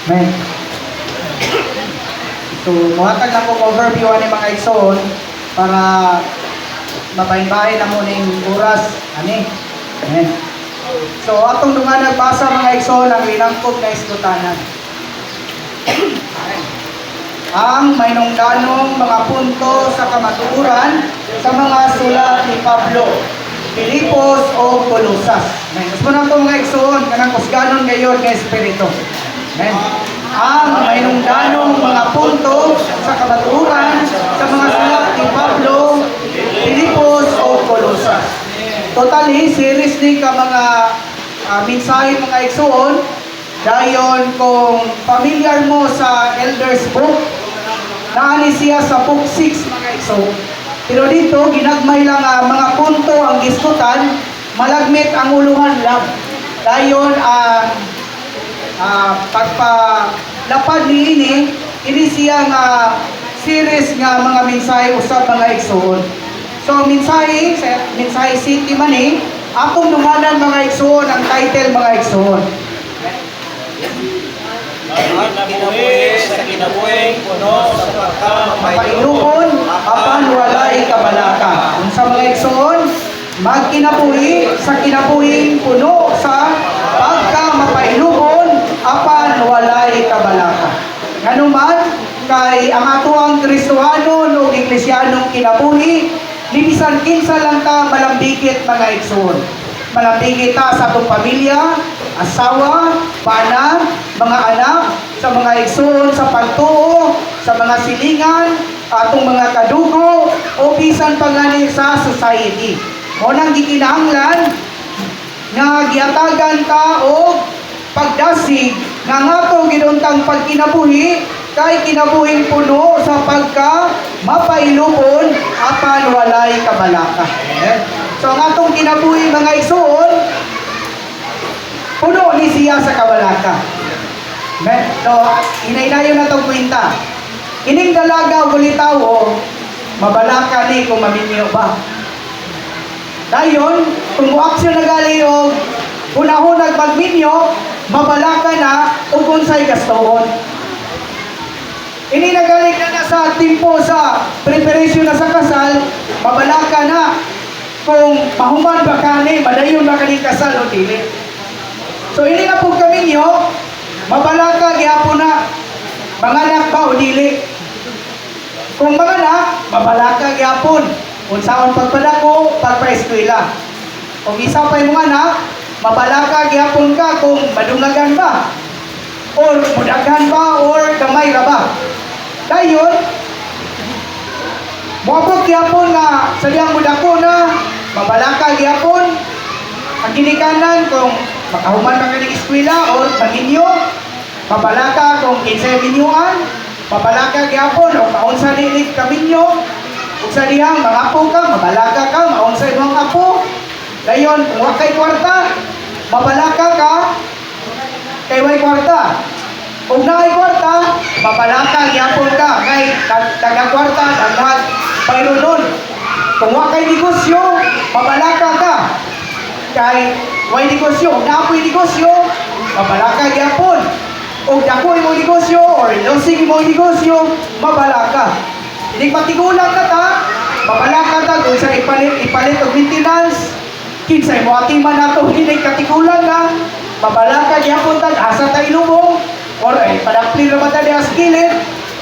Amen. So, muhatag na ko overview ani mga igsoon para mabahin-bahin na mo ning oras ani. Amen. So, atong dunga nagbasa mga igsoon ang linangkog na isgutanan. Ang maynungdanong mga punto sa kamatuoran sa mga sulat ni Pablo, Filipos o Colosas. Amen. Mas muna ito mga igsoon, kanang kusganon ngayon ng Espiritu. Amen. Ang maynungdanong mga punto sa kamatuoran sa mga sulat ni Pablo, Filipos o Colosas. Totally, series ni ka mga mensahe mga igsoon. Dayon kung familiar mo sa Elders Book, naani siya sa Book 6 mga igsoon. Pero dito, ginagmay lang mga punto ang giskutan, malagmit ang uluhan lang. Dayon ang pagpalapad ni ini siya nga series nga mga mensahe usab mga igsoon. So mensahe city man akong dunganan mga igsoon ang title mga igsoon. Kinabuhi puno sa Pagkamapainukon apan walay kabalaka. Unsa mga igsoon, magkinabuhi sa kinabuhing puno sa pagkamapainukon apan walay kabalaka. Nganuman kay ang atuang Kristohanon o Iglesianong kinabuhi, libisan kinsa lang ta malambigit mga igsoon. Malambigit ta sa atong pamilya, asawa, bana, mga anak, sa mga igsoon, sa pagtuo, sa mga silingan, atong mga kadugo, o bisan pa nga sa society. O nang gikinahanglan nga giatagan ka o pagdasig nga ngato giduntang pagkinabuhi kay kinabuhing puno sa pagka mapailubon apan walay kabalaka. So ang atong kinabuhi mga igsoon, puno ni siya sa kabalaka. So, inay-inayo na itong kwenta. Ining dalaga o kulitaw, mabalaka ni kung maminyo ba. Dayon, kung muaksyon na gali o hunahunag magminyo, mabalaka na o kung sa'y gastoon. Ini nagaling na sa timpo sa preparation na sa kasal, mabalaka na kung mahuman ba kani, madayon ba kani kasal o dili. So, ini na po kami nyo, mabalaka gihapon na manganak ba o dili. Kung manganak, mabalaka gihapon. Kung saan pagpadako, pagpa-eskwela. Kung isa pa yung anak, mabalaka gihapon ka kung madungagan ba, or mudagan ba, or gamay ra ba. Dayon, muabot gihapon na sa diyang mudako na, mabalaka gihapon. Ang ginikanan kung makahuman ka ng eskwela o paninyo, mabalaka kung kinsay minyuan, mabalaka gyapon o maunsa dilit kaminyo, ug sa dihang mangapo ka, mabalaka ka, maunsa imong apo. Dayon kung wa kay kwarta, mabalaka ka kay way kwarta. Kung naay kwarta, mabalaka gyapon ka kay taga kwarta daghan payronon. Kung wa kay negosyo, mabalaka ka kay way negosyo, naapoy negosyo, mabalaka gyapon. O dako imong negosyo or losing imong negosyo, mabalaka. Hindi patigulang ka ta, mabalaka ta kung sa ipalit og maintenance, kinsay mo atiman nato hindi katigulang na, mabalaka gyapon ta asa ta ilubong or ay padakli ra mata as kilid.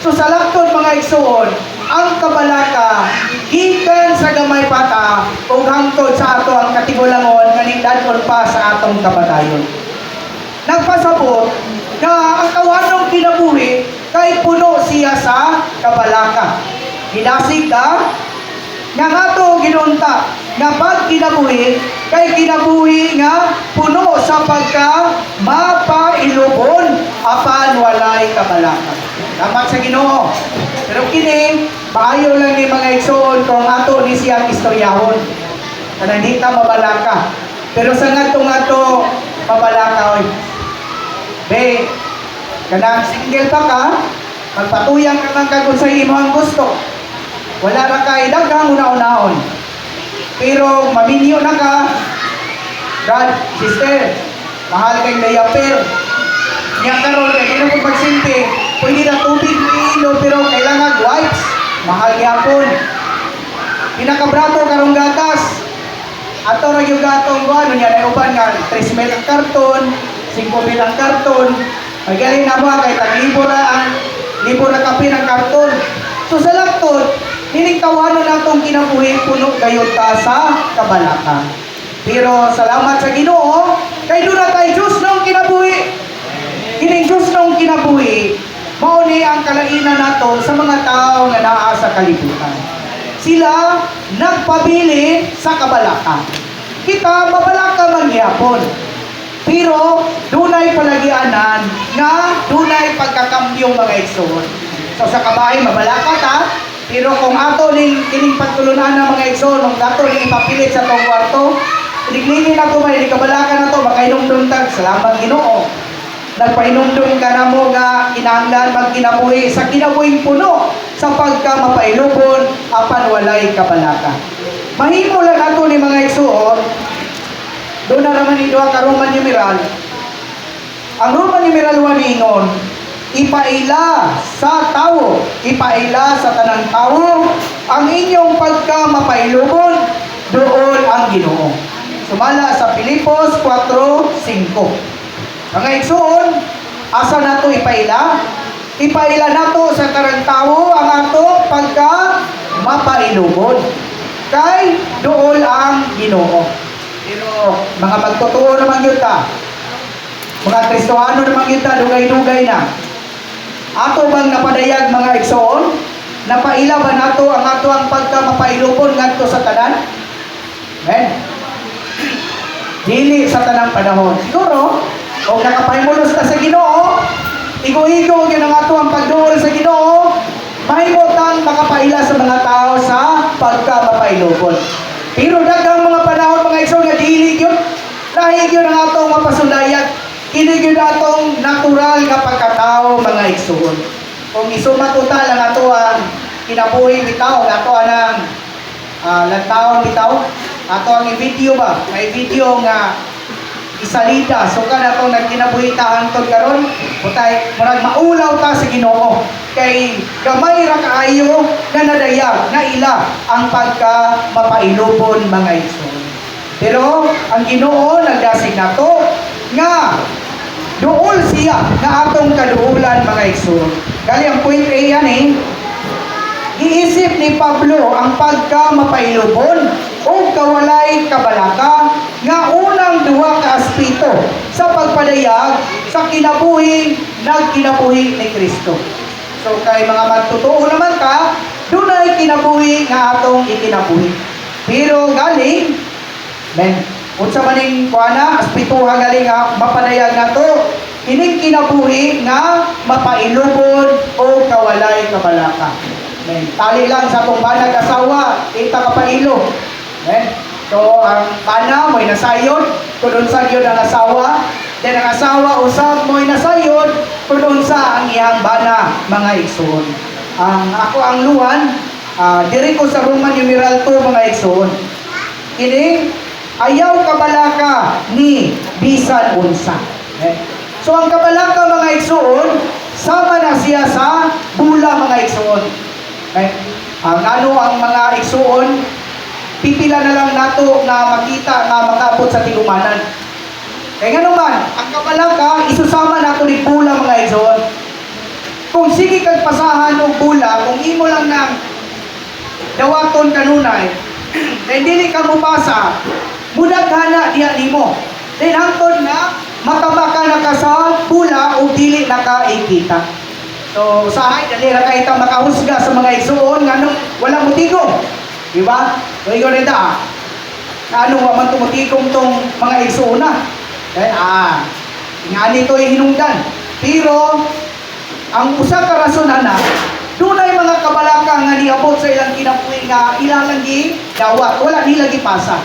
So sa laktod mga igsoon, ang kabalaka gikan sa gamay pata ug hangtod sa ato ang katigulangon nga nindadton pa sa atong kamatayon. Nagpasabot na ang kawanong kinabuhi kay puno siya sa kabalaka. Hinasig ka nga ato ginunta nga pag kinabuhi kay kinabuhi nga puno sa pagka mapailubon apan walay kabalaka. Dapat sa Ginoo. Pero kini maayo lang ni mga igsoon kung ato ni siyang istoryahon. Kanang di ta mabalaka. Pero sa ngadto mabalaka oy. Be, kanang single pa ka, magpatuyang ka ng kagod sa imong gusto. Wala ra kay daghang una-unahon. Pero maminyo na ka, God, sister, mahal kay diaper. Niya karon kay kino pud magsilbi, pwede na tubig iinom pero kailangan wipes. Mahal gyapon. Pinakabrato karong gatas. Ato ra gyud gatong kuan nya na uban nga 3 mil ang karton, 5 mil ang karton. Ay gali na ba kay tag libo na kape ng karton. So sa laktot, hining tawanan natong kinabuhi puno gayud ta sa kabalaka. Pero salamat sa Ginoo, kay doon na tayo Diyos nung kinabuhi. Kining Diyos nung kinabuhi, mao ni ang kalainan nato sa mga tao nga naa sa kalibutan. Sila nagpabili sa kabalaka. Kita mabalaka man gyapon. Pero dunay palagianan nga dunay pagkakambyong mga igsoon. So sa kabahay mabalaka ta, pero kung ato ning kining pagtulunan ng mga igsoon, nung ato ning ipapilit sa tong kwarto, iniglini na ko may kabalaka na to, makainom tag salamat Ginoo. Nagpainumdum ka na mo nga kinahanglan magkinabuhi sa kinabuhing puno sa pagkamapailubon apan walay kabalaka. Mahimo lang ato ni mga igsoon. Doon na naman ito ka Roman numeral. Ang Roman numeral 1 ingon, ipaila sa tao, ipaila sa tanang tao ang inyong pagkamapailubon doon ang Ginoo. Sumala sa Filipos 4:5. Mga igsoon, asa nato ipaila? Ipaila nato sa tarang tao ang ato pagka mapailubon. Kay doon ang Ginoo. Pero mga magtotoo naman yun ta. Mga Kristohano naman yun ta, dugay-dugay na. Ato bang napadayag mga igsoon? Napaila ba nato ang ato ang pagka mapailubon ngadto sa tanan? Amen. Dili sa tanang panahon. Siguro, kung nakapahimulos na sa Ginoo, igo-igo yun ang ato ang pagduol sa Ginoo, mahimutan makapaila sa mga tao sa pagkamapailubon. Pero daghang mga panahon mga igsoon nga dili yun, lahig yun ang atong mapasundayan, kinig yun atong natural nga pagkatao mga igsoon. Kung isumatuta lang ato ang kinabuhi bitaw, ato anang lantaon bitaw, ato ang i-video ba? May video nga isalita, so ka na itong nagkinabuhi ta hangtod karon, putay, murag maulaw ta sa Ginoo. Kay gamay ra kaayo na nadayag, na ila ang pagka mapailubon mga igsoon. Pero ang Ginoo nagdasig nato nga duol siya na atong kaduulan mga igsoon. Gali ang point A yan iisip ni Pablo ang pagka mapailubon o kawalay kabalaka nga unang duha ka aspeto sa pagpadayag sa kinabuhi nagkinabuhi ni Kristo. So kay mga magtotoo naman ka, dunay kinabuhi nga atong ikinabuhi. Pero galing, unsa maning kuana aspeto nga galing nga mapadayag nato, ining kinabuhi nga mapailubon o kawalay kabalaka. Tali lang sa itong banag asawa, ita kapailo. So, ang bana mo'y nasayod, kung sa yun ang asawa. Then ang asawa usap mo'y nasayod, kung sa ang iyang bana, mga igsoon. Ako ang luhan, diri ko sa Roman numeral 2, mga igsoon. Ini, ayaw kabalaka ni bisan unsa. So, ang kabalaka, mga igsoon, sama na siya sa bula, mga igsoon. Ang mga igsoon, pipila na lang nato na makita na makaabot sa tigumanan. Kaya nga naman, ang kabalaka, isusama nato ni bula mga igsoon. Kung sige kag pasahan o bula, kung imo lang ng dawaton kanunay, then dili ka mo pasa, mudaghana diya nimo. Then hangtod na, matabaka na ka sa bula o dili na ka ikita. So, usahay, dali na kayo itang makahusga sa mga igsoon nga walang mutigong. Diba? So, ikaw na ito, waman tumutigong tong mga igsoon na. Nga nito'y hinungdan. Pero, ang usa ka rason na, dunay mga kabalaka nga niabot sa ilang kinabuhi nga ilang gi dawat, wala nila gipasa.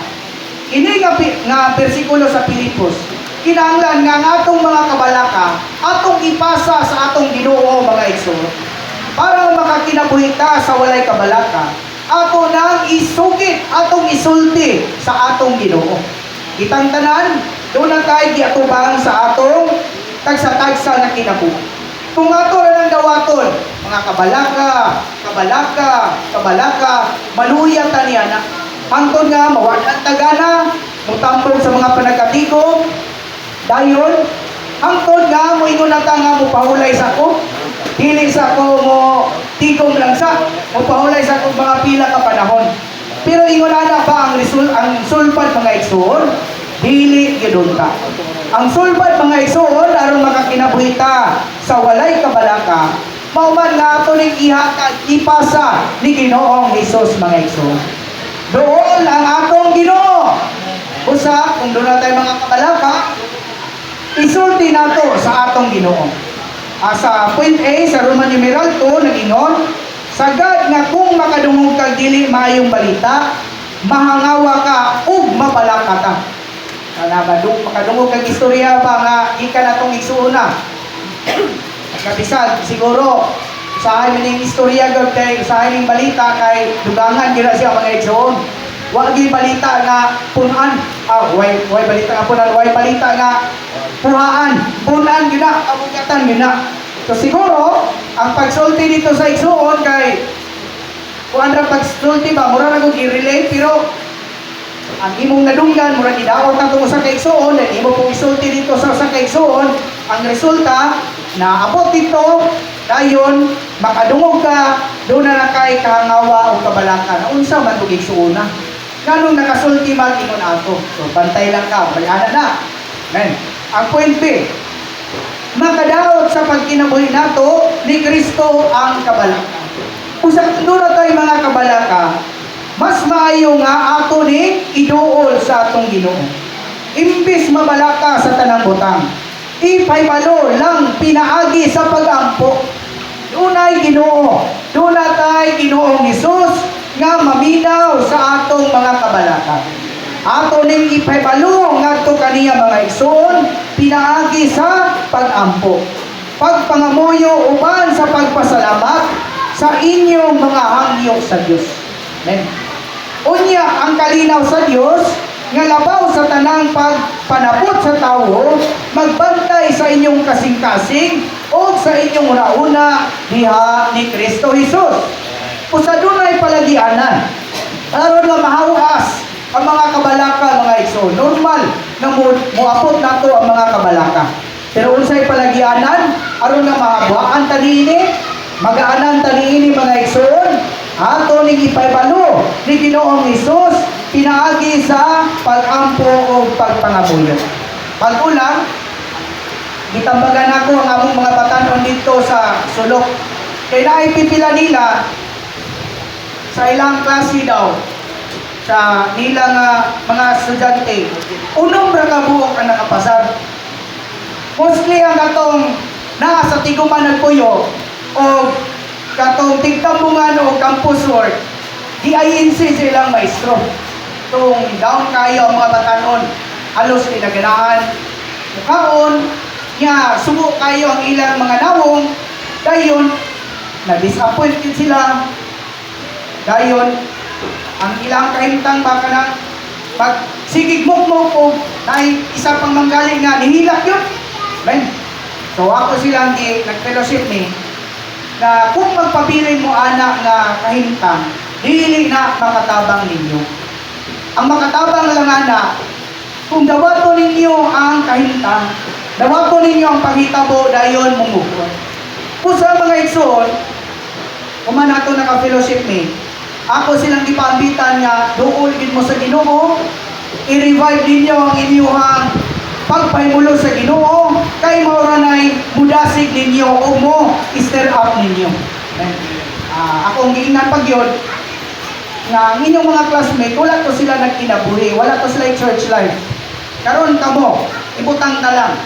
Ini nga bersikulo sa Filipos, kinahanglan nga ang atong mga kabalaka atong ipasa sa atong Ginoo mga igsoon. Para makakinabuhi ta sa walay kabalaka, ato nang isugit, atong isulti sa atong Ginoo. Kitang tanan, doon na tayo giatubang sa atong tagsa-tagsa na kinabuhi. Kung ato na ng dawaton, mga kabalaka, maluya ta niya na. Hangtod nga, mawagan tagana, mutampog sa mga panagkatikom, dayon, hangtod nga, moingon na ta nga, mupahulay sa ko, dili sa ko mo tikom lang sa, mupahulay sa ko mga pila ka panahon. Pero ingon na ba ang sulpad mga igsoon? Dili gyud ta. Ang sulpad mga igsoon aron makakinabuhita sa walay kabalaka, mao man nga ato ning ihatag ipasa ni Ginoong Hesus mga igsoon. Doon ang atong Ginoo. Usa kung doon na tayo mga kabalaka, isulti nato sa atong Ginoo. Sa point A sa Roman numeral 2 nagingon, sagad nga kung makadungog kag dili maayong balita, mahangawa ka ug mabalaka ta. Makadungog kag istorya ba nga ika natong igsuuna. Kabisan siguro usahay man ning istorya gud kay usahay ning balita kay dugangan gyud siya mga igsoon. Wa gyud balita nga punan. Way balita nga punan, way balita nga puhaan. Punan gyud na, kabugatan gyud na. So siguro ang pagsulti dito sa igsoon kay kung andra pagsulti ba mura na kog i-relate pero ang imong nadunggan mura gidawat na tungod sa kaigsoon dahil imo pong isulti dito sa kaigsoon, ang resulta na abot dito dayon makadungog ka doon na kay kahangawa o kabalaka na unsa man tug igsoona nganong nakasulti man ingon ato. So bantay lang ka, bayana na. Men, ang point B, makadaot sa pagkinabuhi nato ni Kristo ang kabalaka. Usa doon na tayo mga kabalaka, mas maayo nga ato ni iduol sa atong Ginoo. Imbis mabalaka sa tanang butang, ipaybalo lang pinaagi sa pagampo. Dunay Ginoo, dunay Ginoong Hesus nga maminaw sa atong mga kabalaka. Ato ning ipaybalo ngadto kaniya mga igsoon, pinaagi sa pagampo. Pagpangamuyo uban sa pagpasalamat sa inyong mga hangyo sa Dios. Amen. Unya ang kalinaw sa Dios nga labaw sa tanang pagpanabot sa tawo, magbantay sa inyong kasing-kasing o sa inyong rauna diha ni Kristo Hesus. Usa dunay palagianan aron nga mahawas ang mga kabalaka mga igsoon. Normal na moapot nato ang mga kabalaka. Pero unsay palagianan aron nga mahabaan taniini, magaanan taniini mga igsoon, ato ning ipaybalo ni Ginoong Hesus pinaagi sa pagampo o pagpangabuyo. Pag-ulang, gitambagan ako ang among mga batanon dito sa sulok. Kaya naipipila nila sa ilang klase daw, sa nilang mga estudyante, unong rakabuok ang nakapasar. Mostly ang katong naa sa tiguman nagpuyo o katong tigtambungan o campus work, di-INC silang maestro. Itong down kayo ang mga batanon, halos pinaganahan, mukaon, niya, subo kayo ang ilang mga nawong, dayon, na-disappointed sila, dayon, ang ilang kahimtang baka na, pag sigig mukmuk o dahil isa pang manggaling nga, nihilak yun. Ben, so ako silang nag-fellowship ni, na kung magpabilin mo anak nga kahintang, dili na makatabang ninyo. Ang makatabang lang anak, kung dawato ninyo ang kahintang, dawato ninyo ang paghitabo dayon mumukon. Kung sa mga igsoon, kuman nato naka-fellowship ni, ako silang ipambitan nga, duol gid mo sa Ginoo, i-revive ninyo ang inyong pagpahimulo sa Ginoo, kay mauranay mudasig ninyo o mo stir up ninyo. Akong giingnan pag yun, nga ang inyong mga classmate, wala to sila nagkinabuhi, wala to sila church life. Karon kamo, ibutang ta lang.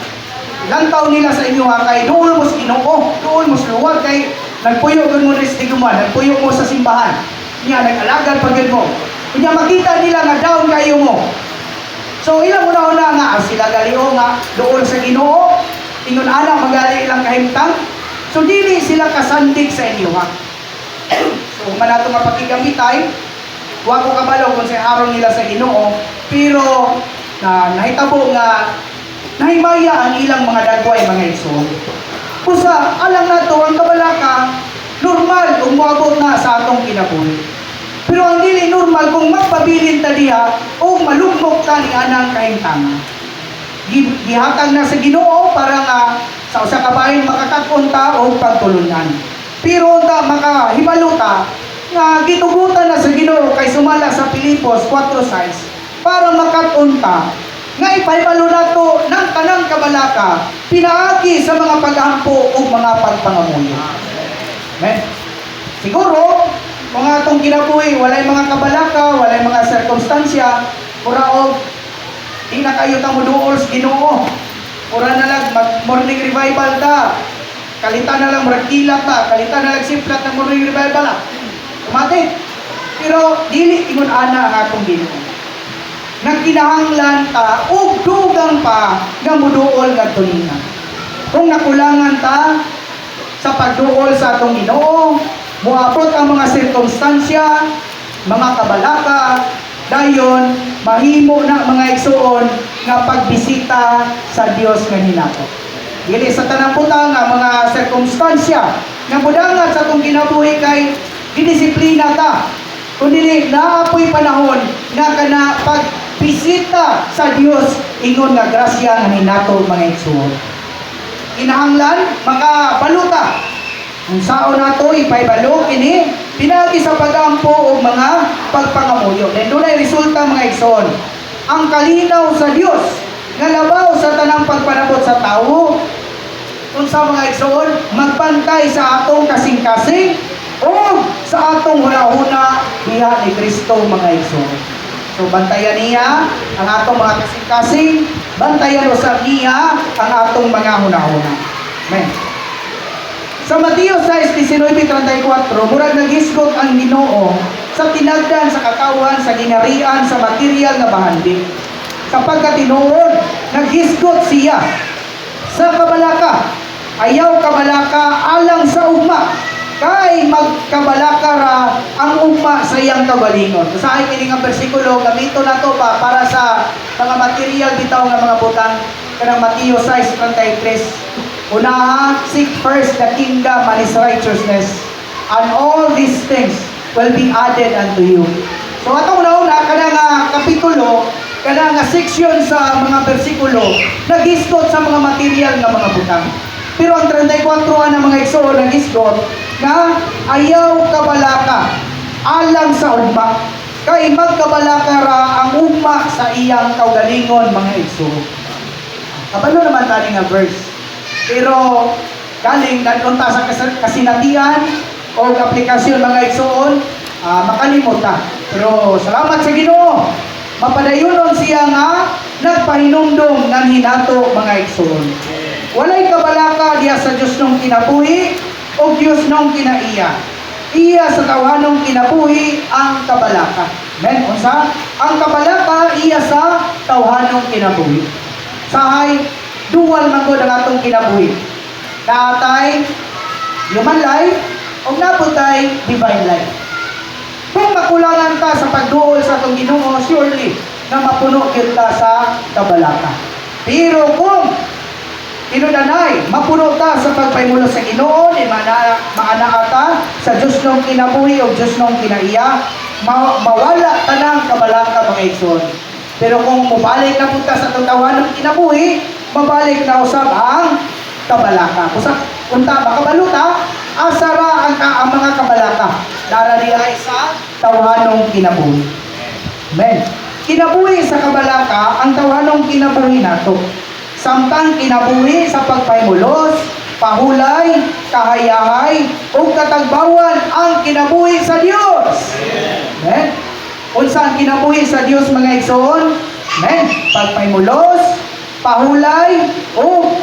Ilang taon nila sa inyo kay duol mo sa Ginoo, duol mo sa luwag, kay nagpuyo gud mo sa tiguman, nagpuyo mo sa simbahan. Niya, nag-alagad pag yun mo. Kanya makita nila nga down kayo mo. So ilang una-una nga, sila galiho nga, doon sa Ginoo, ingon ana magali ilang kahimtang. So dili sila kasandig sa inyo ha. So manato nga pakigamitay, wa ko kabalo kung sa aron nila sa Ginoo, pero nahitabo nga nahimaya ang ilang mga dagway mga igsoon. Kusa alang nato ang kabalaka normal kung moabot na sa atong kinabuhi. Pero ang dili normal kung magpabilin ta diha o malugmok ta ni anang kahimtangan. Gihatag na sa Ginoo para nga sa usa ka bahin makakakon ta og pagtulunan. Pero ta makahibalo ta nga gitugutan na sa Ginoo kay sumala sa Pilipos 4:6 para makakon ta nga ipahibalo nato ng tanang kabalaka pinaagi sa mga paghampo ug mga pagpangamuyo. Amen. Siguro kung atong kinabuhi walay mga kabalaka, walay mga sirkumstansya, muraog di na kayo ta moduol sa Ginoo. Ura na lang morning revival ta. Kalita na lang murag kilat ta, kalita na lang simplat ng morning revival. Kumate. Pero dili ingon ana ang atong Ginoo. Nagkinahanglan ta ug dugang pa nga moduol ngadto nina. Kung nakulangan ta sa pagduol sa atong Ginoo, moabot ang mga sirkumstansya, mga kabalaka, dayon mahimo na mga igsoon nga pagbisita sa Dios nga hinato. Dili sa tanang butang nga mga sirkumstansya nga mudangan sa atong kinabuhi kay gidisiplina ta. Kundi naapoy panahon nga kana pagbisita sa Dios ingon nga grasya nga hinato mga igsoon. Kinahanglan makabaluta ang sao nato ipaibalo kini pinagi sa pagampo o mga pagpangamuyo. Then dunay resulta mga igsoon. Ang kalinaw sa Dios nga labaw sa tanang pagpanabot sa tawo. Unsa mga igsoon, magbantay sa atong kasing-kasing o sa atong hunahuna diha ni Kristo mga igsoon. So bantayan niya ang atong mga kasing-kasing, bantayan usab niya ang atong mga hunahuna. Amen. Sa Mateo 6:19-34, murag nagisgot ang Ginoo sa tinagdan sa katawan sa ginarian sa material nga bahanding. Kapag tinuod, nagisgot siya sa kabalaka. Ayaw kabalaka alang sa ugma. Kay magkabalaka ra ang ugma sa iyang kabalingon. Usahay kini nga bersikulo gamito nato pa para sa mga material bitaw nga mga butang kanang Mateo 6:33. Unaha, seek first the kingdom and His righteousness, and all these things will be added unto you. So atong una kada nga kapitulo, kada nga section sa mga bersikulo, nagisgot sa mga material nga mga butang. Pero ang 34 na mga igsoon nagisgot na ayaw kabalaka alang sa ugma. Kay magkabalaka ra ang ugma sa iyang kaugalingon mga igsoon. Kabalo naman tani nga verse. Pero galing dadunta sa kasinatian o aplikasyon mga igsoon, makalimot ta. Pero salamat sa Ginoo. Mapadayonon siya nga nagpahinumdom ng hinato mga igsoon. Walay kabalaka diya sa Dios nung kinabuhi o Dios nung kinaiya. Iya sa tawhanong kinabuhi ang kabalaka. Amen. Unsa? Ang kabalaka iya sa tawhanong kinabuhi. Sahay dual man ko ang atong kinabuhi. Natay human life o naputay divine life. Kung makulangan ka sa pagduol sa atong Ginoo, surely na mapuno kita sa kabalaka. Pero kung tinudanay, mapuno ta sa pagpaymulo sa Ginoo, ni maana ta sa Dios nung kinabuhi o Dios nung kinaiya, mawala tanang kabalaka mga igsoon. Pero kung mubalik na punta sa tutawan ng kinabuhi, mabalik na usab ang kabalaka. Usab unta makabaluta, asara ang mga kabalaka. Narari ay sa tawhanong kinabuhi. Amen. Kinabuhi sa kabalaka, ang tawhanong kinabuhi nato. Samtang kinabuhi sa pagpaymulos, pahulay, kahayahay, o katagbawan ang kinabuhi sa Dios. Amen. Unsa ang kinabuhi sa Dios mga igsoon? Amen. Pagpaymulos, pahulay, o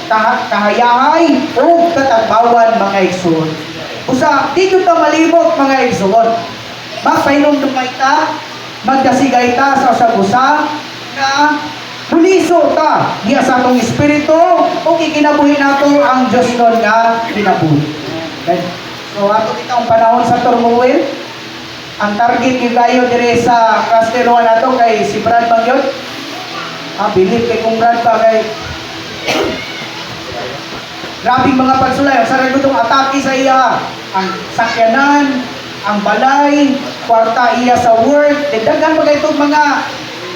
kahayahay, o katagbawan mga igsoon. Usa, dito ta malimot mga igsoon. Magpahinumdumay ta, magdasigay ta sa usag-usa na buliso ta diya sa atong espiritu o ikinabuhi nato ang Dios nun nga kinabuhi. Okay? So ato itong panahon sa turmoil, ang target yung gayo dire sa cluster 1 nato kay si Brad Bangyot. Bilip kay kung Brad pa kay Grabing mga pagsulay. Sa nagutong atake sa iya. Ang sakyanan, ang balay, kwarta iya sa work. Dagdagan pa kayo itong mga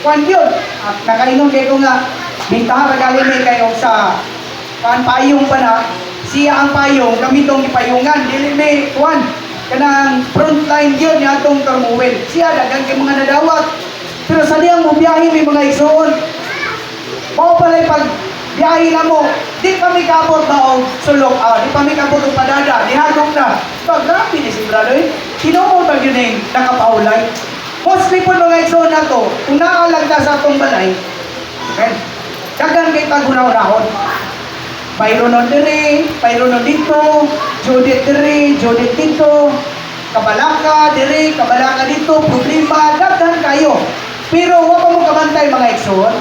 kwan yun. At nakainom kayo nga, bintahan regali may kayo sa payong pa na. Siya ang payong, kami itong ipayungan. Dili may kwan. Kanang frontline yun niya itong Carmuel. Siya dagang kay mga nadawat. Pero sa diyang mo biyahe may mga igsoon. Mao pala'y pag biyahe na mo, di kami kabot na o sulok, di kami kabot o padada, nihagong na. Pag grabe ni si brother, kinuon ba yun yung nakapahulay? Mostly po mga igsoon na to, kung naalag ka sa atong balay, okay, dagan kay tagunaw-nahon. Mayroon nun diri, mayroon nun dito, Judith diri, Judith dito, kabalaka diri, kabalaka dito, problema, dagan kayo. Pero huwag pa mo kabantay mga igsoon,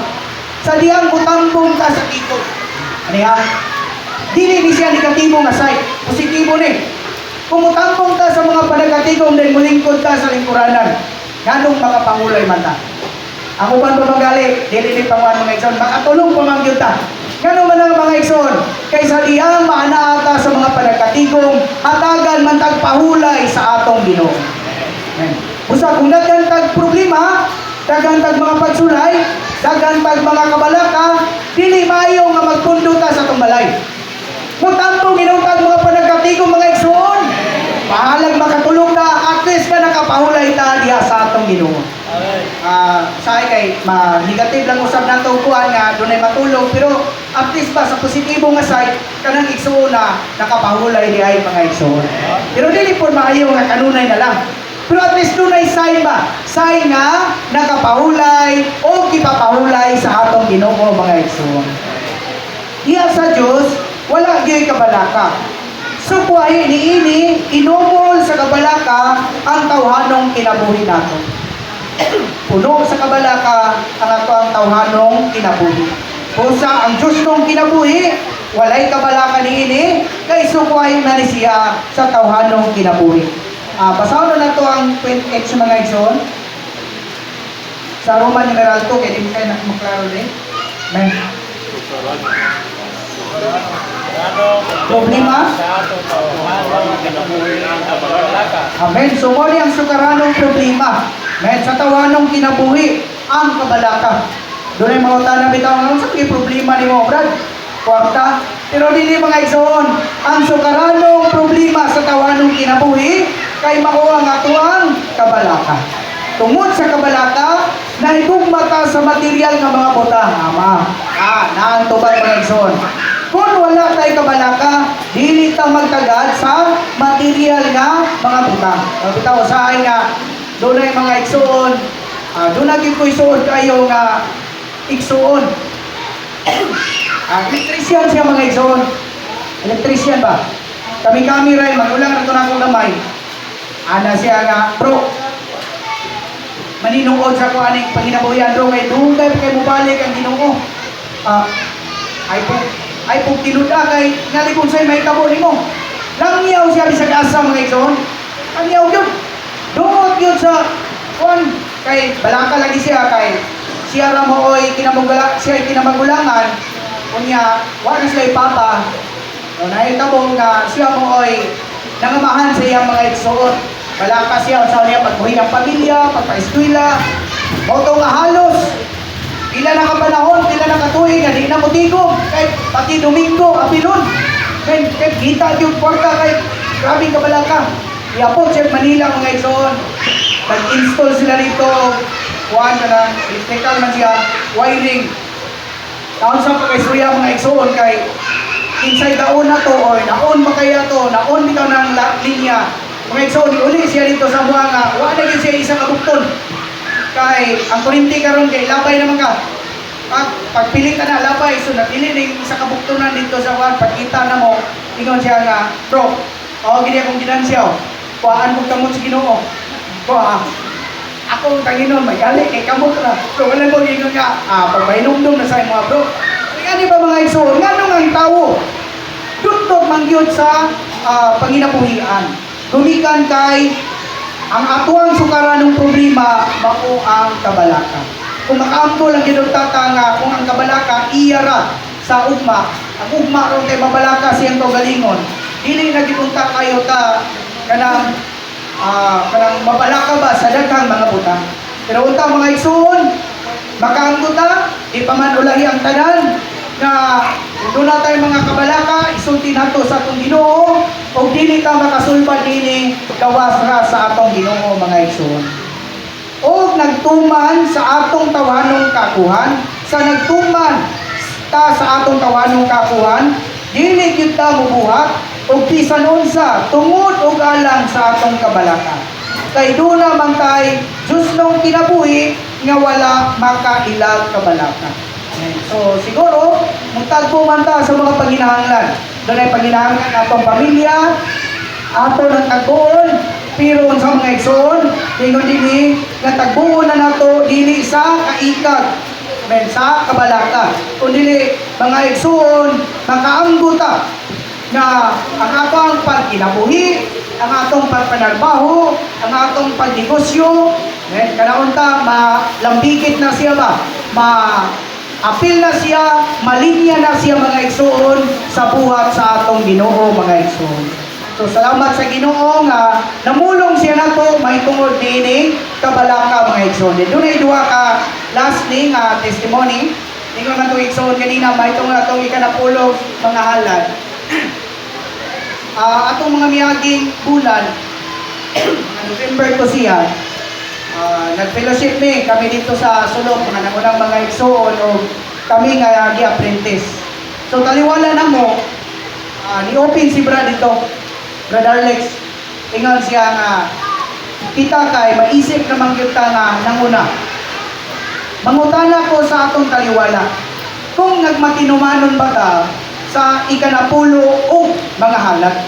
sa diyang butambong ka sa kito. Ano yan? Dili siya negatibo nga side. Positibo ni. Kung butambong ka sa mga panagatigong dahil mulingkod ka sa lingkuranan, ganong makapangulay man ta. Ako pa magali, dili panguan mga igsoon, makatulong pa mang yun ta. Ganong man ang mga igsoon, kaysa diyang maanaata sa mga panagatigong, hatagan man tagpahulay sa atong Ginoo. Busa kung nagkantag problema, dagantag mga pagsulay, dagantag mga kabalaka, dili maayo nga magpundo ta sa tumbalay. Mutampo ginuntag mga panagkatigong mga igsoon. Pahalag makatulog na, at least ka nakapahulay ta diha sa atong Ginoo. Sa kay negative lang usab nato kuan nga dunay matulog, pero at least ba sa positibo nga side kanang igsoon na nakapahulay diha mga igsoon. Pero dili po maayo nga kanunay na lang. Pero at least doon ay sign ba? Sign nga nakapahulay o kipapahulay sa atong Ginoo mga igsoon. Iya sa Dios wala gyud kabalaka. So kuhay niini inumol sa kabalaka ang tawhanong kinabuhi nato. Puno sa kabalaka ang ato ang tawhanong kinabuhi. Kusa ang Dios nung kinabuhi, walay kabalaka niini kay sukuhay na ni siya sa tawhanong kinabuhi. Basahon na to ang 28 sa mga igsoon. Sa Roman numeral 2, kaya di mo kayo maklaro din. Amen. Problema? Amen. So, muli ang sukaranong problema. Amen. Sa tawanong kinabuhi, ang kabalaka. Doon ay mga tanang bitaw nga, sa mga problema ni mo, Brad? Kwarta. Pero dili mga igsoon, ang sukaranong problema sa tawanong kinabuhi, kay makuha nga tuang kabalaka. Tungod sa kabalaka, naigugmata sa material nga mga butang. Ama. Naan to ba mga igsoon? Kung wala tayo kabalaka, dili ta magtagad sa material nga mga butang. Bitaw sa ay nga, doon ay mga igsoon, doon naging ko isuon kayo nga igsoon. Electrician siya mga igsoon. Electrician ba? Kami rin, magulang na ito na akong gamay. Ana siya nga, bro, maninuod sa ko aning panginabuhian bro, kay dugay kay mubalik ang Ginoo. Ay po tinuda kay nalikon say may tabo nimo. Langyaw siya bisag asa mga igsoon. Langyaw gyud. Duot gyud sa kon kay balaka lagi siya kay siya ra mo oy kinamagulangan. Kunya wa na sila papa. No nahitabo nga siya mo oy nangamahan sa iyang mga igsoon. Balaka siya sa niya pagbuhi ng pamilya, pagpa-eskwela. Moto nga halos pila na kapanahon, pila na katuig, hindi na motigo. Kay pati Domingo, apilon. Kay kita yung kwarta kay grabing kabalaka. Iapon siya Manila mga igsoon. Nag-install sila rito. Kuhaan ka na, electrical man siya, wiring. Taon sa pagkaisuya mga igsoon kay inside daon na to, or naon ba kaya to, naon bitaw ng linya. Mga igsoon, uli siya dito sa buhanga, wala na siya isang kabukton. Kay ang kurinti karon kay labay naman ka. Pagpilit ka na labay, so napili ning sa kabuktunan dito sa wan, pagkita na mo, ingon siya nga, bro, gini akong ginansyaw. Kuhaan mo kamot sa Ginoo. Ako ang Panginoon, may gali, kay kamot na. So wala ko ingon nga, pagpahinumdum na sa mga bro. Kaya ba mga igsoon, nga nung ang tao, dutog mangyod sa panginabuhian. Gumikan kay ang atuang sukaran ng problema mao ang kabalaka. Kung makaampo lang gid tata nga kung ang kabalaka iyara sa ugma. Ang ugma ron kay mabalaka siyang galingon. Dili na gipunta kayo kanang mabalaka ba sa daghang mga butang. Pero unta mga igsoon, makaanggot ta, di pa man ulahi ang tanan na doon na tayo mga kabalaka, isulti nato sa atong Ginoo o dili ka makasulbad dili gawas ra sa atong Ginoo mga igsoon. O nagtuman sa atong tawanong kakuhan, sa nagtuman ta sa atong tawanong kakuhan, dili gyud ta mubuhat og bisan unsa tungod og alang sa atong kabalaka. Kay doon naman tay Diyos nung kinabuhi nga wala makailag kabalaka. So siguro, magtagpo man ta sa mga panghinahanglan. Doon ay panghinahanglan atong pamilya, ato ng tagpuon, pero sa mga igsoon, tingon dili nga tagpuon na nato dili sa kaikag, men sa kabalaka. Kung dili mga igsoon, makaanggo ta na ang atong pagkinabuhi, ang atong pagpanarbaho, ang atong pagnegosyo, kanaon ta malambigit na siya ba? Apil na siya, malinya na siya mga igsoon sa buhat sa atong Ginoo mga igsoon. So salamat sa Ginoo nga namulong siya nato mahitungod dinhi kabalaka mga igsoon. Doon ay duha ka last ning testimony. Ingon man to igsoon kanina mahitungod atong ikanapulo mga halad. Atong mga miyaging bulan November ko siya. Nag-fellowship kami dito sa sulok, mga nangunang mga igsoon o kami nga gi-apprentice. So taliwala na mo, ni-open si Brad dito, Brad Alex, ingon siya nga, kita kay maisip naman kita nga nanguna. Mangutana ko sa atong taliwala, kung nagmatinumanon ba ta sa ikanapulo o mga halat.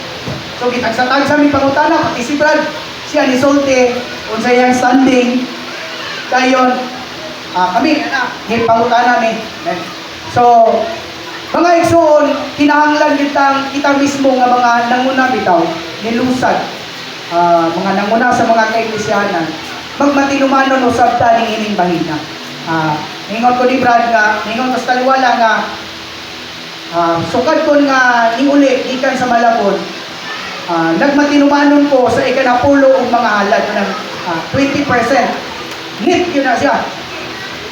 So gitagsatag sa aming pangutana, pati si Brad, siya ni Solte, unsa yang standing dayon kami pangutana namin. So mga igsoon, kinahanglan kita mismo nga mga nanguna bitaw nilusad, mga nanguna sa mga kaiglesiyanan magmatinumanon usab ta ning ining bahina. Ningon ko ni Brad nga, ningon ko sa taliwala nga sukad ko nga niuli gikan sa Malabon. Nagmatinumanon ko sa ikanapulo og mga halad ng 20%. Nit yun na siya.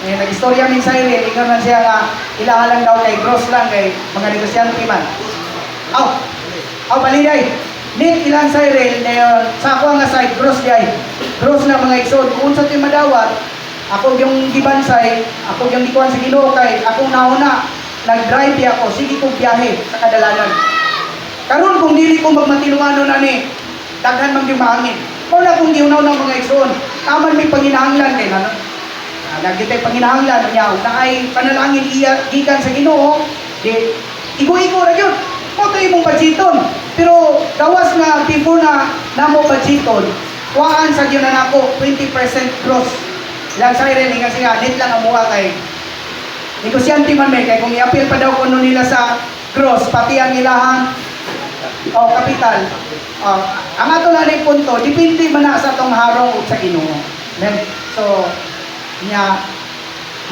Nag-istorya min sa Irene, ingon man siya nga ilahalang daw kay gross lang kay mga negosyante man. Baliday. Nit ilang sa Irene, sa ako nga side, gross day. Gross na mga iksod. Kung sa ito madawat, ako yung gibansay, ako yung gikuhan sa Ginoo kay akong nauna, nag-drive ako, sige kong biyahe sa kadalanan. Karon kung dili ko magmatinumano na ni, daghan man yung mahangin. Wala kung diunaw ng mga igsoon. Taman may panginahanglan kay nanon. Nagitay panginahanglan niya na ay panalangin iya gikan sa Ginoo. Di igo-igo ra gyud. Mo to imong budgeton. Pero gawas nga tipo na namo budgeton. Kuhaan sa gyud na nako 20% gross. Lang sa rin nga siya net lang amuha kay negosyante man may kay kung i-appeal pa daw kuno nila sa gross pati ang ilahang kapital. Ang ato na ni punto, dipindi man na sa tong harong ug sa Ginoo. So,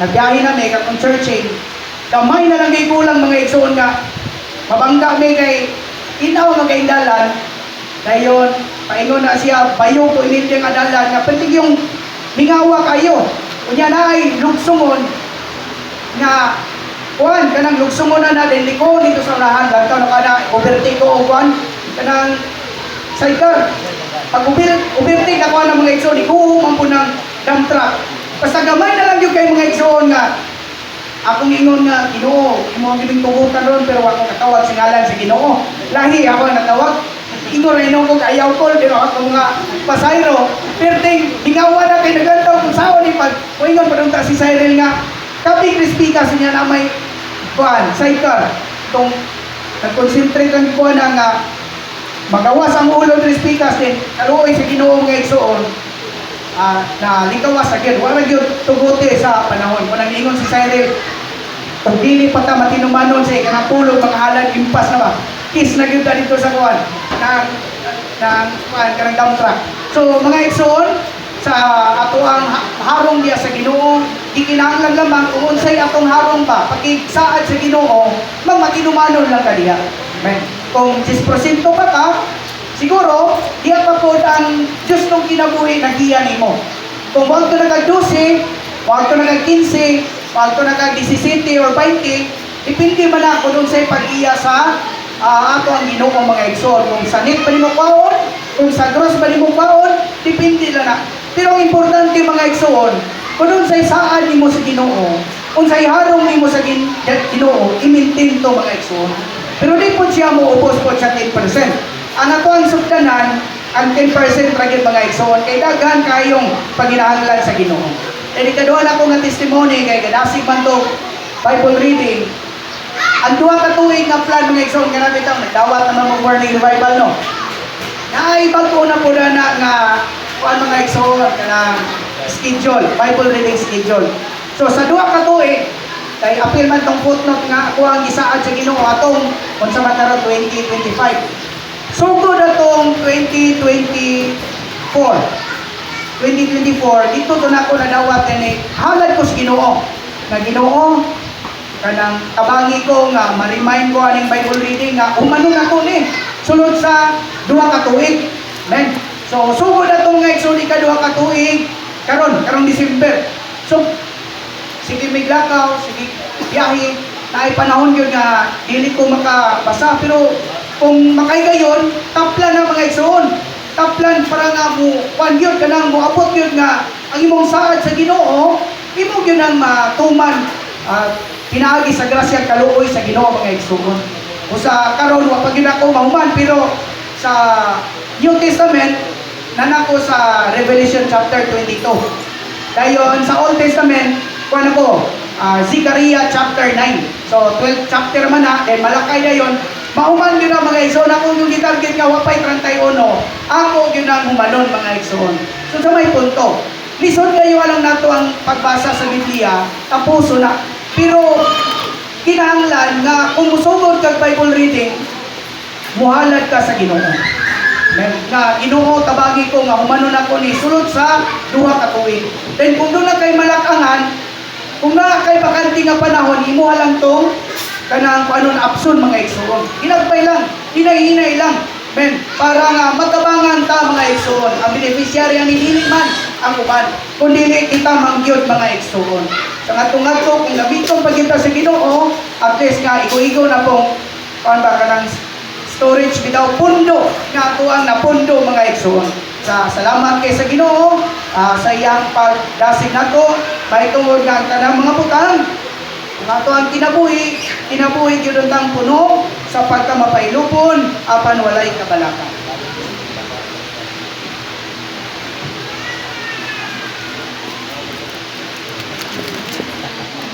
nagbiyahe na may kakong churching. Kamay na lang kay kulang mga igsoon nga. Mabangga may kay inaw magkaindalan. Dayon, paingon na siya, bayo ko init yung adalan nga penting yung mingawa kayo. Kunya na ay lugsumon nga kuan kanang lugsumon na din liko dito sa unahan lantaw na kada overtake ko og kuan kanang sidecar pag overtake na kuan ng mga igsoon iko man po ng dump truck basta gamay na lang yung kay mga igsoon nga akong ingon nga Ginoo imo ang gibing tugutan ron pero ako katawag sa ngalan sa Ginoo lahi ako ang natawag ingon ra inong ko ayaw ko pero ako mga pasayro perting hingawa na kay nagantaw kung sawa ni pag ingon pa dunta si Cyril nga Kapi crispy kasi niya na may kuan, sidecar. Itong nag-concentrate ang kuan nga magawas ang ulo crispy kasi kaluoy sa Ginoo nga igsoon na likawas agad. Wala gyud tugote sa panahon. Kung nangingon si Cyril, kung dili pa ta matinumanon sa ikanapulong mga halad, impas na ba? Kiss na gyud dito sa kuan. Kuan kanang dump truck. So mga igsoon sa ato ang harong diya sa Ginoo di kinahanglan lamang kung unsay atong harong ba pakigsaad sa Ginoo magmatinumanon lang kadiya. Amen. Kung 10% pa ka, siguro diya pa po ang Diyos nung kinabuhi nagiya nimo. Kung wag to nagag 12, wag to nagag 15, wag to nagag 17 or 20, depende man na kung unsay pag-iya sa ato ang Ginoo mga igsoon. Kung sa net ba nimo kwaon, kung sa gross ba nimo kwaon, depende lang na. Pero ang importante mga igsoon, kung unsay saad nimo sa Ginoo, unsay harong nimo sa Ginoo, i-maintain to mga igsoon. Pero di po siya mo ubos po siya 10%. Ang ato ang sugdanan, ang 10% ra gyud mga igsoon, kay daghan kayong paghinahanglan sa Ginoo. Kaya ikaduha na ko nga testimony kay gadasig man to Bible reading. Ang duha ka tuig nga plan mga igsoon nga namin nagdawat naman mo morning revival no. Naibag ko na po na nga kuan mga igsoon kanang schedule, Bible reading schedule. So sa duha ka tuig kay apil man tong footnote nga ako ang isaad sa Ginoo atong unsa man tara 2025. Sugod atong 2024. 2024 dito to nako nadawat ni halad ko sa Ginoo. Nga Ginoo kanang tabangi ko nga ma-remind ko aning Bible reading nga umano na ko ni sulod sa duha ka tuig. Amen. So sugod atong nga igsoon ikaduha ka tuig karong December. So sige may lakaw, sige biyahe, naay panahon yun nga dili ko makabasa pero kung makaigayon, taplan na mga igsoon. Taplan para nga mo kuan yun kanang mo abot yun nga ang imong saad sa Ginoo, imo gyud ang matuman pinaagi sa grasya kaluoy sa Ginoo mga igsoon. O sa karon wa pa gyud ako mahuman pero sa New Testament nanako sa Revelation chapter 22. Dayon sa Old Testament kuan ako Zechariah chapter 9. So 12 chapter man na then Malakay dayon. Mahuman gyud ang mga igsoon ako yung gitarget nga wapay 31. Ako gyud ang humanon mga igsoon. So sa may punto, lison kayo lang nato ang pagbasa sa Biblia, tapuso na. Pero kinahanglan nga kung musugod kag Bible reading, muhalad ka sa Ginoo. Nga Ginoo tabagi ko nga humanon ako ni sulod sa duha ka tuig. Then kung doon na kay malakangan, kung na kay bakanti nga panahon, imuha lang tong kanang panon apson mga igsoon. Hinagpay lang, hinay-hinay lang. Men, para nga matabangan ta mga igsoon. Ang beneficiary ang dili man ang uban. Kung dili kita mangyod mga igsoon. Sa ngatong-ngato kung gamiton pag kita sa Ginoo, at least nga igo-igo na pong paano ba kanang storage bitaw pundo nga ato ang napundo mga igsoon. Sa salamat kay sa Ginoo sa iyang pagdasig nato, may tungod nga ang tanang mga butang nga ato ang kinabuhi gyud ang puno sa pagkamapailupon apan walay kabalakan.